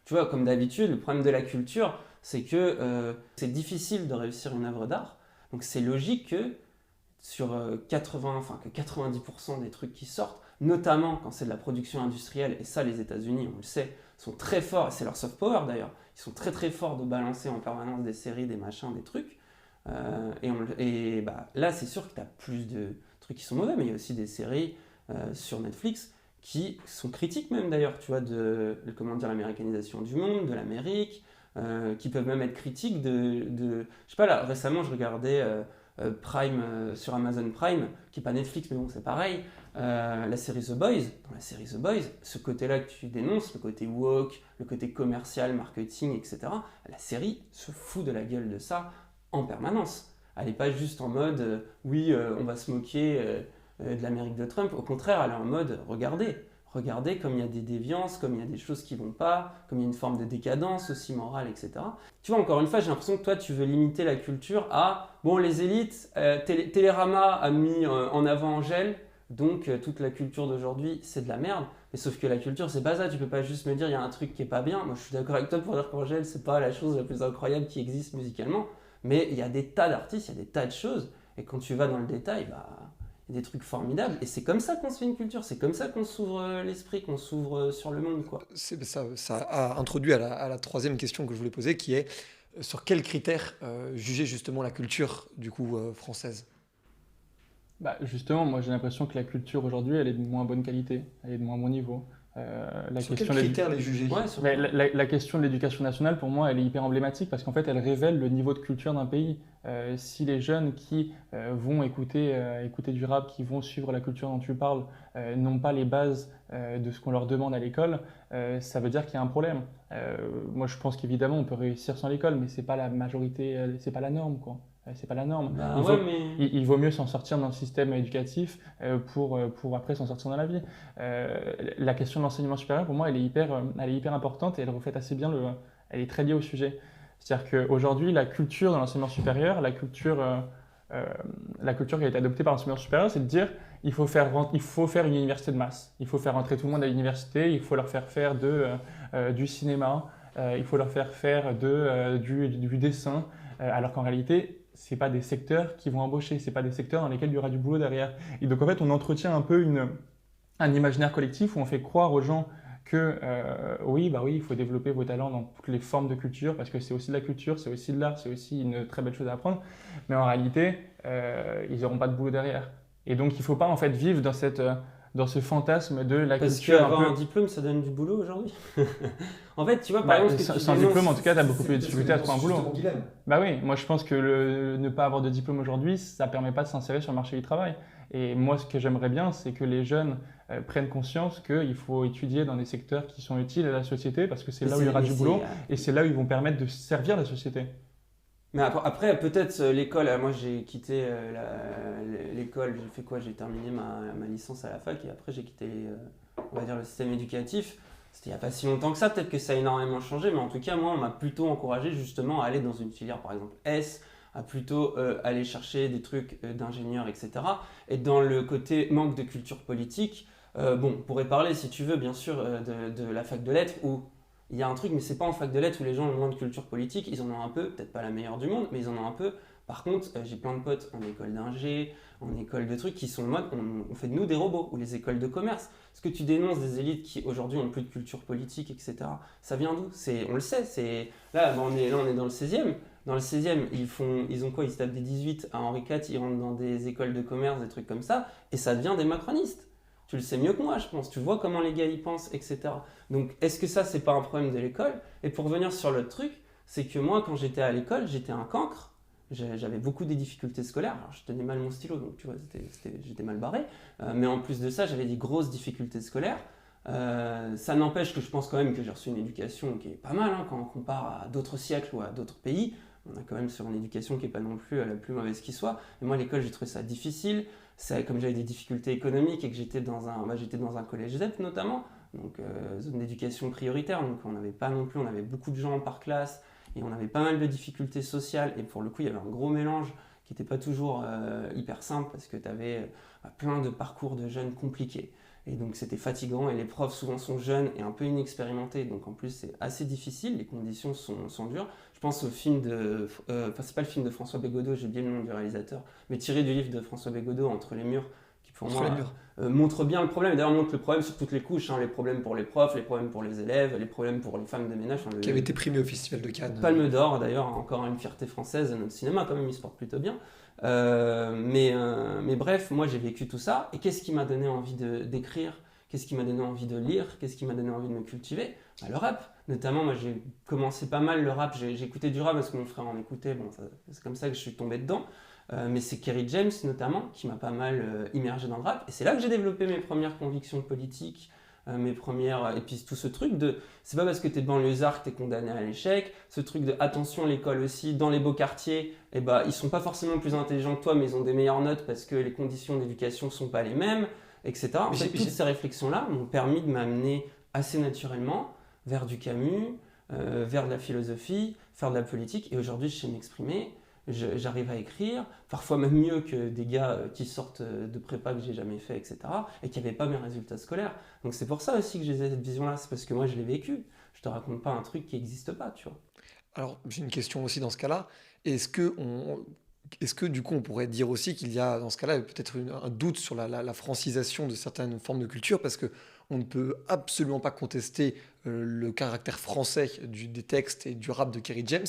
Tu vois, comme d'habitude, le problème de la culture, c'est que c'est difficile de réussir une œuvre d'art. Donc c'est logique que sur 90% des trucs qui sortent, notamment quand c'est de la production industrielle, et ça les États-Unis, on le sait, sont très forts, et c'est leur soft power d'ailleurs, ils sont très très forts de balancer en permanence des séries, des machins, des trucs. Là c'est sûr que tu as plus de trucs qui sont mauvais, mais il y a aussi des séries sur Netflix qui sont critiques même d'ailleurs, tu vois, de l'américanisation du monde, de l'Amérique, qui peuvent même être critiques je sais pas, là récemment je regardais Prime sur Amazon Prime, qui n'est pas Netflix mais bon c'est pareil, la série The Boys. Dans la série The Boys, ce côté-là que tu dénonces, le côté woke, le côté commercial, marketing, etc., la série se fout de la gueule de ça en permanence. Elle n'est pas juste en mode on va se moquer de l'Amérique de Trump. Au contraire, elle est en mode regardez comme il y a des déviances, comme il y a des choses qui vont pas, comme il y a une forme de décadence aussi morale, etc. Tu vois, encore une fois, j'ai l'impression que toi, tu veux limiter la culture à les élites, Télérama a mis en avant Angèle, donc toute la culture d'aujourd'hui, c'est de la merde. Mais sauf que la culture, c'est pas ça. Tu peux pas juste me dire il y a un truc qui est pas bien. Moi, je suis d'accord avec toi pour dire qu'Angèle, c'est pas la chose la plus incroyable qui existe musicalement. Mais il y a des tas d'artistes, il y a des tas de choses. Et quand tu vas dans le détail, il y a des trucs formidables. Et c'est comme ça qu'on se fait une culture. C'est comme ça qu'on s'ouvre l'esprit, qu'on s'ouvre sur le monde, quoi. Ça a introduit à la troisième question que je voulais poser, qui est sur quels critères juger justement la culture du coup française? Justement, moi j'ai l'impression que la culture aujourd'hui, elle est de moins bonne qualité, elle est de moins bon niveau. La Sur question quels de critères les juger? Ouais, sur- mais la question de l'éducation nationale, pour moi, elle est hyper emblématique parce qu'en fait, elle révèle le niveau de culture d'un pays. Si les jeunes qui vont écouter du rap, qui vont suivre la culture dont tu parles, n'ont pas les bases de ce qu'on leur demande à l'école, ça veut dire qu'il y a un problème. Moi, je pense qu'évidemment, on peut réussir sans l'école, mais c'est pas la majorité, c'est pas la norme, quoi. C'est pas la norme. Bah, il, ouais, vaut, mais... il vaut mieux s'en sortir dans le système éducatif pour après s'en sortir dans la vie. La question de l'enseignement supérieur, pour moi, elle est hyper importante et elle reflète assez bien elle est très liée au sujet. C'est-à-dire qu'aujourd'hui, la culture dans l'enseignement supérieur, la culture qui a été adoptée par l'enseignement supérieur, c'est de dire il faut faire une université de masse. Il faut faire rentrer tout le monde à l'université, il faut leur faire faire du cinéma, il faut leur faire faire du dessin, alors qu'en réalité, ce n'est pas des secteurs qui vont embaucher, ce n'est pas des secteurs dans lesquels il y aura du boulot derrière. Et donc en fait, on entretient un peu un imaginaire collectif où on fait croire aux gens que oui, il faut développer vos talents dans toutes les formes de culture, parce que c'est aussi de la culture, c'est aussi de l'art, c'est aussi une très belle chose à apprendre. Mais en réalité, ils n'auront pas de boulot derrière. Et donc il ne faut pas en fait vivre dans ce fantasme de la culture. Parce qu'avoir un diplôme, ça donne du boulot aujourd'hui. En fait, tu vois, par exemple, sans diplôme, en tout cas, tu as beaucoup plus de difficultés à trouver un boulot. Dilemme. Bah oui, moi je pense que ne pas avoir de diplôme aujourd'hui, ça ne permet pas de s'insérer sur le marché du travail. Et moi, ce que j'aimerais bien, c'est que les jeunes prennent conscience qu'il faut étudier dans des secteurs qui sont utiles à la société, parce que c'est là où il y aura du boulot, et c'est là où ils vont permettre de servir la société. Mais après peut-être l'école, moi j'ai quitté l'école, j'ai fait quoi? J'ai terminé ma licence à la fac et après j'ai quitté, on va dire, le système éducatif. C'était il n'y a pas si longtemps que ça, peut-être que ça a énormément changé, mais en tout cas, moi, on m'a plutôt encouragé justement à aller dans une filière, par exemple S, à plutôt aller chercher des trucs d'ingénieur, etc. Et dans le côté manque de culture politique, on pourrait parler, si tu veux, bien sûr, de la fac de lettres, où il y a un truc, mais c'est pas en fac de lettres où les gens ont moins de culture politique, ils en ont un peu, peut-être pas la meilleure du monde, mais ils en ont un peu. Par contre, j'ai plein de potes en école d'ingé, en école de trucs qui sont en mode, on fait de nous des robots, ou les écoles de commerce. Ce que tu dénonces des élites qui aujourd'hui ont plus de culture politique, etc., ça vient d'où? On le sait, là on est dans le 16e. Dans le 16e, ils ont quoi? Ils se tapent des 18 à Henri IV, ils rentrent dans des écoles de commerce, des trucs comme ça, et ça devient des macronistes. Tu le sais mieux que moi, je pense. Tu vois comment les gars y pensent, etc. Donc, est-ce que ça, c'est pas un problème de l'école? Et pour revenir sur l'autre truc, c'est que moi, quand j'étais à l'école, j'étais un cancre. J'avais beaucoup des difficultés scolaires. Alors, je tenais mal mon stylo, donc tu vois, j'étais mal barré. Mais en plus de ça, j'avais des grosses difficultés scolaires. Ça n'empêche que je pense quand même que j'ai reçu une éducation qui est pas mal, quand on compare à d'autres siècles ou à d'autres pays. On a quand même sur une éducation qui n'est pas non plus la plus mauvaise qui soit. Et moi, à l'école, j'ai trouvé ça difficile. Comme j'avais des difficultés économiques et que j'étais dans un collège ZEP notamment, donc zone d'éducation prioritaire, donc on avait beaucoup de gens par classe et on avait pas mal de difficultés sociales. Et pour le coup, il y avait un gros mélange qui n'était pas toujours hyper simple parce que tu avais plein de parcours de jeunes compliqués. Et donc c'était fatigant et les profs souvent sont jeunes et un peu inexpérimentés, donc en plus c'est assez difficile, les conditions sont dures. Je pense au film c'est pas le film de François Bégodeau, j'ai oublié le nom du réalisateur, mais tiré du livre de François Bégodeau, Entre les murs, qui pour moi montre bien le problème, et d'ailleurs montre le problème sur toutes les couches, les problèmes pour les profs, les problèmes pour les élèves, les problèmes pour les femmes de ménage. Qui avait été primé au Festival de Cannes. Palme d'or d'ailleurs, encore une fierté française, notre cinéma quand même il se porte plutôt bien. Mais bref, moi j'ai vécu tout ça, et qu'est-ce qui m'a donné envie d'écrire? Qu'est-ce qui m'a donné envie de lire? Qu'est-ce qui m'a donné envie de me cultiver? Le rap. Notamment, moi j'ai commencé pas mal le rap, j'écoutais du rap parce que mon frère en écoutait, c'est comme ça que je suis tombé dedans. Mais c'est Kerry James notamment qui m'a pas mal immergé dans le rap, et c'est là que j'ai développé mes premières convictions politiques, et puis tout ce truc de c'est pas parce que t'es banlieusard que t'es condamné à l'échec, ce truc de attention, l'école aussi, dans les beaux quartiers, ils sont pas forcément plus intelligents que toi, mais ils ont des meilleures notes parce que les conditions d'éducation sont pas les mêmes, etc. En fait, toutes ces réflexions-là m'ont permis de m'amener assez naturellement vers du Camus, vers de la philosophie, faire de la politique, et aujourd'hui je sais m'exprimer. J'arrive à écrire, parfois même mieux que des gars qui sortent de prépa que j'ai jamais fait, etc. et qui n'avaient pas mes résultats scolaires. Donc c'est pour ça aussi que j'ai cette vision-là, c'est parce que moi je l'ai vécu. Je te raconte pas un truc qui n'existe pas, tu vois. Alors j'ai une question aussi dans ce cas-là. Est-ce que du coup on pourrait dire aussi qu'il y a dans ce cas-là peut-être un doute sur la francisation de certaines formes de culture, parce que on ne peut absolument pas contester le caractère français des textes et du rap de Kerry James.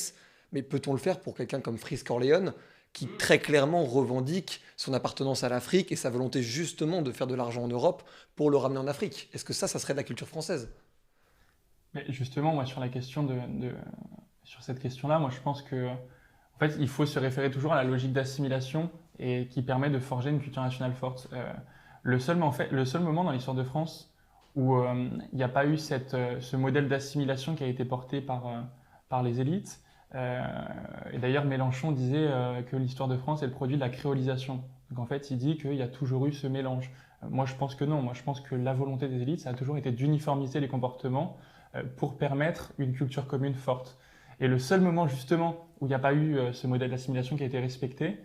Mais peut-on le faire pour quelqu'un comme Frisk Orleans, qui très clairement revendique son appartenance à l'Afrique et sa volonté justement de faire de l'argent en Europe pour le ramener en Afrique. Est-ce que ça serait de la culture française? Mais justement, moi, sur la question sur cette question-là, moi, je pense que, en fait, il faut se référer toujours à la logique d'assimilation et qui permet de forger une culture nationale forte. Le seul moment dans l'histoire de France où il n'y a pas eu ce modèle d'assimilation qui a été porté par les élites. Et d'ailleurs, Mélenchon disait que l'histoire de France est le produit de la créolisation. Donc en fait, il dit qu'il y a toujours eu ce mélange. Moi, je pense que non. Moi, je pense que la volonté des élites, ça a toujours été d'uniformiser les comportements pour permettre une culture commune forte. Et le seul moment, justement, où il n'y a pas eu ce modèle d'assimilation qui a été respecté,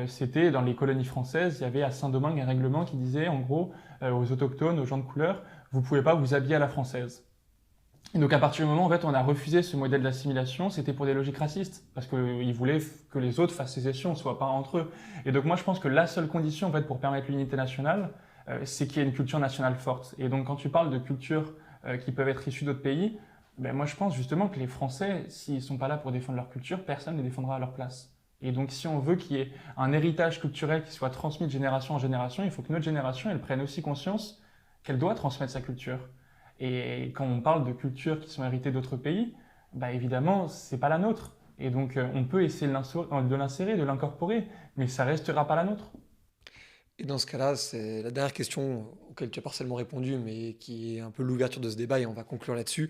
c'était dans les colonies françaises. Il y avait à Saint-Domingue un règlement qui disait, en gros, aux autochtones, aux gens de couleur, vous ne pouvez pas vous habiller à la française. Et donc à partir du moment où en fait, on a refusé ce modèle d'assimilation, c'était pour des logiques racistes, parce qu'ils voulaient que les autres fassent sécession, soient pas entre eux. Et donc moi je pense que la seule condition en fait, pour permettre l'unité nationale, c'est qu'il y ait une culture nationale forte. Et donc quand tu parles de cultures qui peuvent être issues d'autres pays, ben, moi je pense justement que les Français, s'ils ne sont pas là pour défendre leur culture, personne ne les défendra à leur place. Et donc si on veut qu'il y ait un héritage culturel qui soit transmis de génération en génération, il faut que notre génération elle prenne aussi conscience qu'elle doit transmettre sa culture. Et quand on parle de cultures qui sont héritées d'autres pays, bah évidemment, c'est pas la nôtre. Et donc, on peut essayer de l'insérer, de l'incorporer, mais ça restera pas la nôtre. Et dans ce cas-là, c'est la dernière question auquel tu as partiellement répondu, mais qui est un peu l'ouverture de ce débat, et on va conclure là-dessus.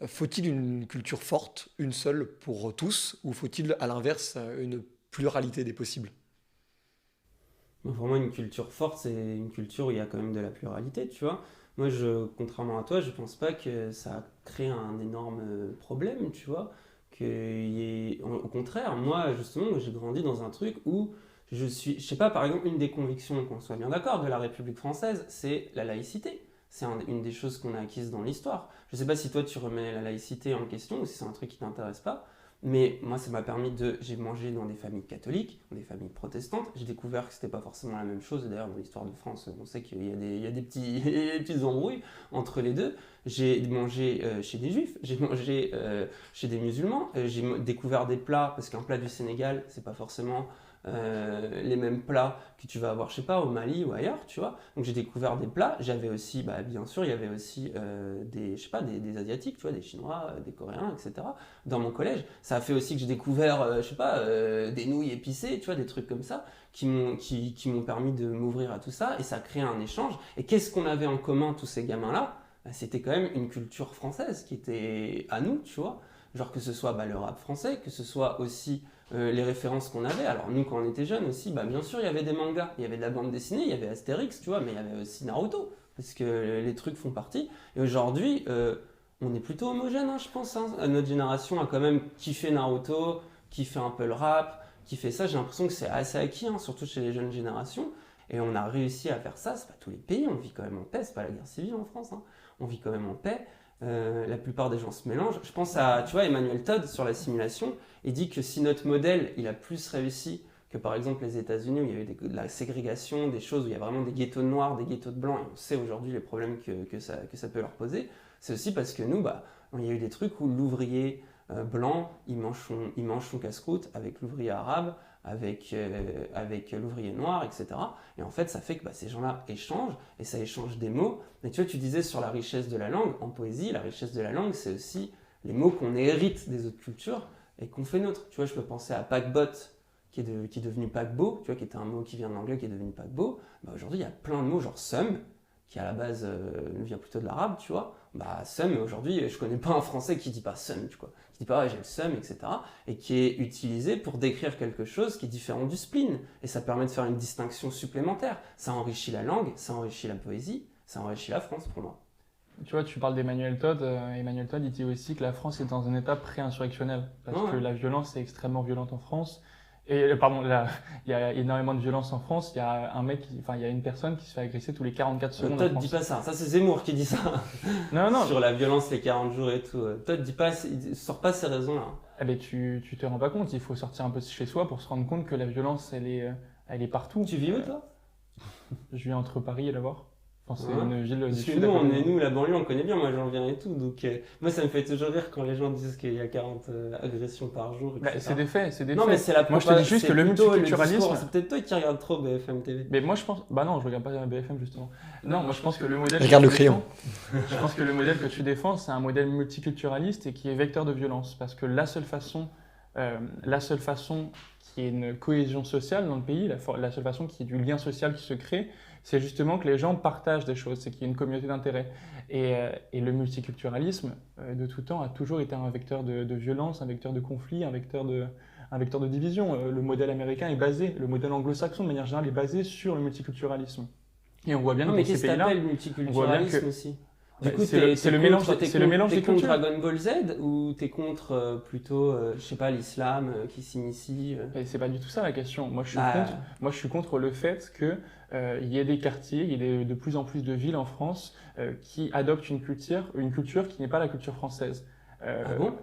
Faut-il une culture forte, une seule pour tous, ou faut-il, à l'inverse, une pluralité des possibles? Vraiment, une culture forte, c'est une culture où il y a quand même de la pluralité, tu vois. Moi, contrairement à toi, je pense pas que ça crée un énorme problème, tu vois. Au contraire, moi, justement, j'ai grandi dans un truc où je sais pas, par exemple, une des convictions, qu'on soit bien d'accord, de la République française, c'est la laïcité. C'est une des choses qu'on a acquises dans l'histoire. Je sais pas si toi, tu remets la laïcité en question ou si c'est un truc qui t'intéresse pas. Mais moi, ça m'a permis j'ai mangé dans des familles catholiques, dans des familles protestantes. J'ai découvert que c'était pas forcément la même chose. D'ailleurs, dans l'histoire de France, on sait qu'il y a des petites embrouilles entre les deux. J'ai mangé chez des juifs, j'ai mangé chez des musulmans. J'ai découvert des plats, parce qu'un plat du Sénégal, c'est pas forcément les mêmes plats que tu vas avoir, je sais pas, au Mali ou ailleurs, tu vois. Donc j'ai découvert des plats. J'avais aussi, bien sûr, il y avait aussi des Asiatiques, tu vois, des Chinois, des Coréens, etc. dans mon collège. Ça a fait aussi que j'ai découvert, des nouilles épicées, tu vois, des trucs comme ça, qui m'ont permis de m'ouvrir à tout ça, et ça a créé un échange. Et qu'est-ce qu'on avait en commun, tous ces gamins-là? C'était quand même une culture française qui était à nous, tu vois. Genre que ce soit le rap français, que ce soit aussi les références qu'on avait. Alors nous, quand on était jeunes aussi, bien sûr, il y avait des mangas, il y avait de la bande dessinée, il y avait Astérix, tu vois, mais il y avait aussi Naruto, parce que les trucs font partie. Et aujourd'hui, on est plutôt homogène, je pense. Notre génération a quand même kiffé Naruto, kiffé un peu le rap, kiffé ça. J'ai l'impression que c'est assez acquis, surtout chez les jeunes générations. Et on a réussi à faire ça. C'est pas tous les pays, on vit quand même en paix. C'est pas la guerre civile en France, on vit quand même en paix. La plupart des gens se mélangent. Je pense à, tu vois, Emmanuel Todd sur l'assimilation. Il dit que si notre modèle, il a plus réussi que par exemple les États-Unis, où il y avait de la ségrégation, des choses où il y a vraiment des ghettos de noirs, des ghettos de blancs, et on sait aujourd'hui les problèmes que ça peut leur poser, c'est aussi parce que nous, il y a eu des trucs où l'ouvrier blanc, il mange son casse-croûte avec l'ouvrier arabe, avec l'ouvrier noir, etc. Et en fait, ça fait que ces gens-là échangent, et ça échange des mots. Mais tu vois, tu disais sur la richesse de la langue, en poésie, la richesse de la langue, c'est aussi les mots qu'on hérite des autres cultures et qu'on fait nôtres. Tu vois, je peux penser à paquebot, qui est devenu paquebot, tu vois, qui était un mot qui vient de l'anglais, qui est devenu paquebot. Aujourd'hui, il y a plein de mots, genre sum, qui à la base vient plutôt de l'arabe, tu vois. Sum, aujourd'hui, je connais pas un français qui dit pas sum, tu vois. Qui dit pas ouais, j'ai le sum, etc. Et qui est utilisé pour décrire quelque chose qui est différent du spleen. Et ça permet de faire une distinction supplémentaire. Ça enrichit la langue, ça enrichit la poésie, ça enrichit la France pour moi. Tu vois, tu parles d'Emmanuel Todd. Emmanuel Todd, il dit aussi que la France est dans un état pré-insurrectionnel. Parce que la violence est extrêmement violente en France. Et, pardon, il y a énormément de violence en France. Il y a il y a une personne qui se fait agresser tous les 44 secondes. Todd dit pas ça. Ça, c'est Zemmour qui dit ça. Non. Sur la violence, les 40 jours et tout. Todd dit pas, il sort pas ces raisons-là. Eh ben, tu te rends pas compte. Il faut sortir un peu de chez soi pour se rendre compte que la violence, elle est partout. Tu vis où, toi? Je vis entre Paris et La Loire. Enfin, c'est une ville Parce du que sud. nous, la banlieue, on connaît bien, moi j'en viens et tout. Donc, moi, ça me fait toujours rire quand les gens disent qu'il y a 40 agressions par jour. Bah, c'est des faits, Non, mais c'est la Moi, je te dis juste que le multiculturalisme. C'est peut-être toi qui regardes trop BFM TV. Mais moi, je pense. Bah non, je regarde pas BFM justement. Non, moi, je pense que le modèle. Regarde le crayon. Je pense que le modèle que tu défends, c'est un modèle multiculturaliste et qui est vecteur de violence. Parce que la seule façon qu'il y ait une cohésion sociale dans le pays, la seule façon qu'il y ait du lien social qui se crée, c'est justement que les gens partagent des choses, c'est qu'il y ait une communauté d'intérêt. Et le multiculturalisme, de tout temps, a toujours été un vecteur de violence, un vecteur de conflit, un vecteur de division. Le modèle américain est basé, le modèle anglo-saxon de manière générale est basé sur le multiculturalisme. Et on voit bien que dans ces pays-là, le multiculturalisme aussi. Du coup, c'est le mélange des cultures. T'es contre Dragon Ball Z ou t'es contre plutôt, je sais pas, l'islam qui s'initie C'est pas du tout ça la question. Moi, je suis contre le fait que il y ait des quartiers, il y ait de plus en plus de villes en France qui adoptent une culture qui n'est pas la culture française. Ah bon?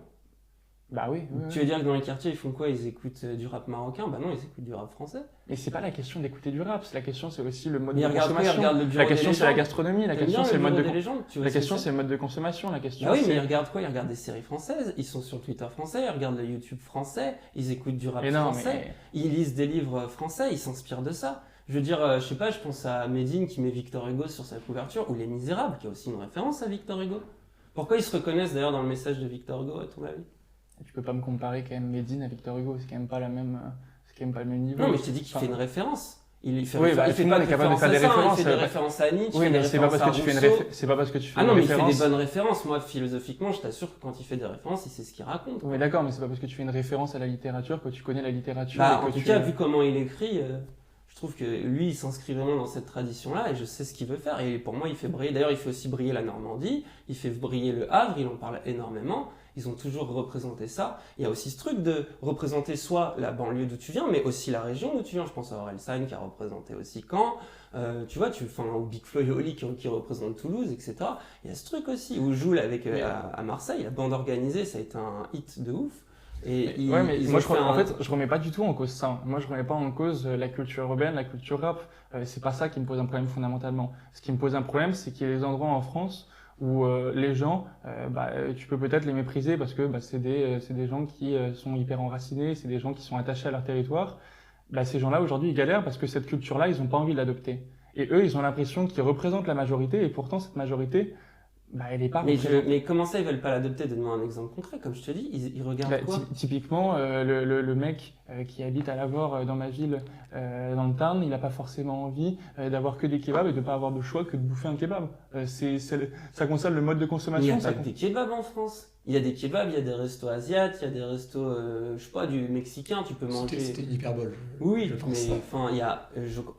Bah oui. Tu veux dire que dans les quartiers, ils font quoi? Ils écoutent du rap marocain? Bah non, ils écoutent du rap français. Mais c'est pas la question d'écouter du rap, la question c'est aussi le mode de consommation. La question c'est la gastronomie, la question c'est le mode de la question c'est le mode de consommation, la question oui, mais ils regardent quoi? Ils regardent des séries françaises, ils sont sur Twitter français, ils regardent le YouTube français, ils écoutent du rap français, ils lisent des livres français, ils s'inspirent de ça. Je veux dire, je sais pas, je pense à Medine qui met Victor Hugo sur sa couverture, ou Les Misérables, qui a aussi une référence à Victor Hugo. Pourquoi ils se reconnaissent d'ailleurs dans le message de Victor Hugo, à ton avis? Tu peux pas me comparer quand même Medine à Victor Hugo, c'est quand même pas le même niveau. Non, mais je t'ai dit qu'il fait une référence. Il fait pas capable de faire des références. Il fait des références à Nietzsche, oui, mais c'est pas parce que tu fais une référence. C'est pas parce que tu fais une référence. Ah non, mais il fait des bonnes références. Moi, philosophiquement, je t'assure que quand il fait des références, il sait ce qu'il raconte. Oui, d'accord, mais c'est pas parce que tu fais une référence à la littérature que tu connais la littérature. En tout cas, vu comment il écrit, je trouve que lui, il s'inscrit vraiment dans cette tradition-là et je sais ce qu'il veut faire. Et pour moi, il fait briller. D'ailleurs, il fait aussi briller la Normandie, il fait briller le Havre, il en parle énormément. Ils ont toujours représenté ça. Il y a aussi ce truc de représenter soit la banlieue d'où tu viens, mais aussi la région d'où tu viens. Je pense à Orelsan qui a représenté aussi Caen. Tu vois, ou Big Flo et Oli qui représente Toulouse, etc. Il y a ce truc aussi. Ou Joule avec à Marseille, la bande organisée, ça a été un hit de ouf. Je remets pas du tout en cause ça. Moi, je remets pas en cause la culture urbaine, la culture rap. C'est pas ça qui me pose un problème fondamentalement. Ce qui me pose un problème, c'est qu'il y a des endroits en France où les gens, tu peux peut-être les mépriser parce que c'est des gens qui sont hyper enracinés, c'est des gens qui sont attachés à leur territoire. Ces gens-là, aujourd'hui, ils galèrent parce que cette culture-là, ils n'ont pas envie de l'adopter. Et eux, ils ont l'impression qu'ils représentent la majorité et pourtant, cette majorité, elle est pas représentée. Mais comment ça, ils veulent pas l'adopter? Donne-moi un exemple concret. Comme je te dis, ils regardent quoi? Typiquement, le mec qui habite à Lavore dans ma ville, dans le Tarn, il n'a pas forcément envie d'avoir que des kebabs et de pas avoir de choix que de bouffer un kebab. Ça concerne le mode de consommation. Il y a des kebabs en France. Il y a des kebabs, il y a des restos asiates, il y a des restos, je sais pas, du mexicain, tu peux manger. C'était hyperbole. Oui, mais enfin,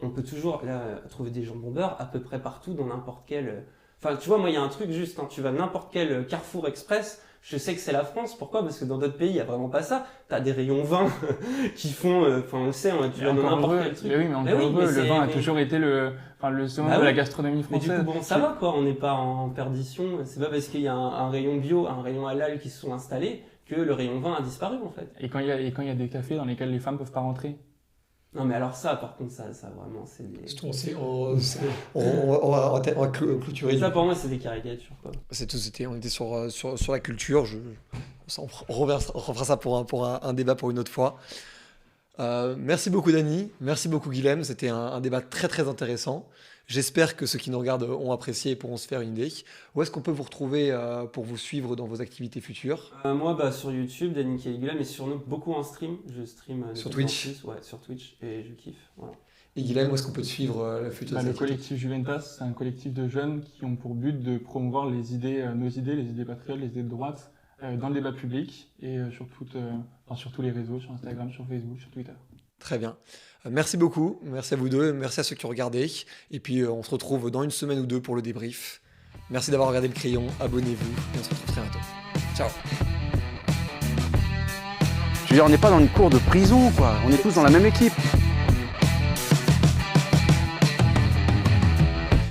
on peut toujours trouver des jambons beurre à peu près partout dans n'importe quel. Enfin, tu vois, moi, il y a un truc juste, tu vas n'importe quel Carrefour Express, je sais que c'est la France. Pourquoi? Parce que dans d'autres pays, il n'y a vraiment pas ça. T'as des rayons vin qui font, on le sait, tu vas dans n'importe quel truc. Mais oui, mais le vin a toujours été le sommet de la gastronomie française. Mais du coup, ça va, quoi. On n'est pas en perdition. C'est pas parce qu'il y a un rayon bio, un rayon halal qui se sont installés que le rayon vin a disparu, en fait. Et quand il y a des cafés dans lesquels les femmes peuvent pas rentrer. Non, mais alors ça, par contre, ça vraiment, c'est des... On va clôturer. Ça, pour moi, c'est des caricatures, quoi. On était sur la culture. On refera ça pour un débat pour une autre fois. Merci beaucoup, Dany. Merci beaucoup, Guilhem. C'était un débat très, très intéressant. J'espère que ceux qui nous regardent ont apprécié et pourront se faire une idée. Où est-ce qu'on peut vous retrouver pour vous suivre dans vos activités futures? Moi, sur YouTube, Dany Caligula, mais sur nous, beaucoup en stream. Je stream sur Twitch. Ouais, sur Twitch, et je kiffe. Voilà. Et Guilhem, où est-ce qu'on peut te suivre la future Le collectif Juventas, c'est un collectif de jeunes qui ont pour but de promouvoir nos idées patriotes, les idées de droite, dans le débat public et sur tous les réseaux, sur Instagram, sur Facebook, sur Twitter. Très bien. Merci beaucoup. Merci à vous deux. Merci à ceux qui ont regardé. Et puis, on se retrouve dans une semaine ou deux pour le débrief. Merci d'avoir regardé le crayon. Abonnez-vous. Et on se retrouve très bientôt. Ciao. Je veux dire, on n'est pas dans une cour de prison, quoi. On est tous dans la même équipe.